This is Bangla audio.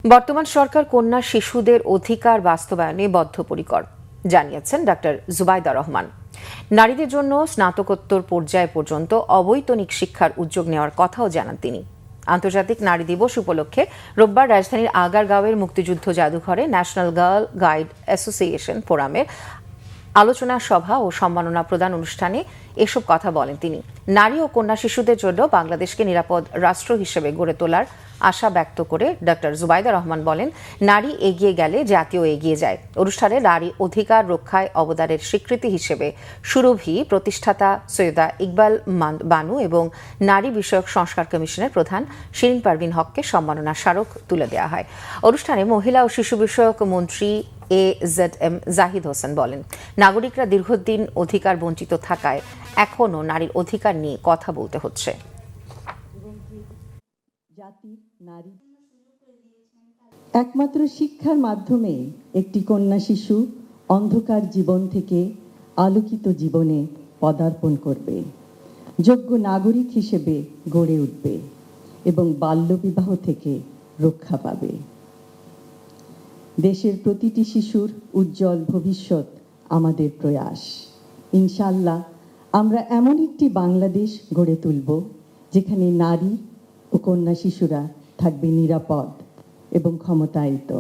বর্তমান সরকার কন্যা শিশুদের অধিকার বাস্তবায়নে বদ্ধপরিকর, জানিয়েছেন ডক্টর জুবাইদা রহমান। নারীদের জন্য স্নাতকোত্তর পর্যায় পর্যন্ত অবৈতনিক শিক্ষার উদ্যোগ নেওয়ার কথাও জানান তিনি। আন্তর্জাতিক নারী দিবস উপলক্ষে রোববার রাজধানীর আগারগাঁওয়ের মুক্তিযুদ্ধ জাদুঘরে ন্যাশনাল গার্ল গাইড অ্যাসোসিয়েশন ফোরামের আলোচনা সভা ও সম্মাননা প্রদান অনুষ্ঠানে এসব কথা বলেন তিনি। নারী ও কন্যা শিশুদের জন্য বাংলাদেশকে নিরাপদ রাষ্ট্র হিসেবে গড়ে তোলার আশা ব্যক্ত করে ডক্টর জুবাইদা রহমান বলেন, নারী এগিয়ে গেলে জাতীয় এগিয়ে যায়। অনুষ্ঠানে নারী অধিকার রক্ষায় অবদানের স্বীকৃতি হিসেবে সুরভি প্রতিষ্ঠাতা সৈয়দা ইকবাল বানু এবং নারী বিষয়ক সংস্কার কমিশনের প্রধান শিরিন পারভিন হককে সম্মাননা স্মারক তুলে দেওয়া হয়। অনুষ্ঠানে মহিলা ও শিশু বিষয়ক মন্ত্রী AZM জাহিদ হোসেন বলেন, নাগরিকরা দীর্ঘদিন অধিকার বঞ্চিত থাকায় এখনও নারীর অধিকার নিয়ে কথা বলতে হচ্ছে। একমাত্র শিক্ষার মাধ্যমে একটি কন্যা শিশু অন্ধকার জীবন থেকে আলোকিত জীবনে পদার্পণ করবে, যোগ্য নাগরিক হিসেবে গড়ে উঠবে এবং বাল্যবিবাহ থেকে রক্ষা পাবে। দেশের প্রতিটি শিশুর উজ্জ্বল ভবিষ্যৎ আমাদের প্রয়াস। ইনশাআল্লাহ আমরা এমন একটি বাংলাদেশ গড়ে তুলব যেখানে নারী ও কন্যা শিশুরা থাকবে নিরাপদ এবং ক্ষমতায়িত।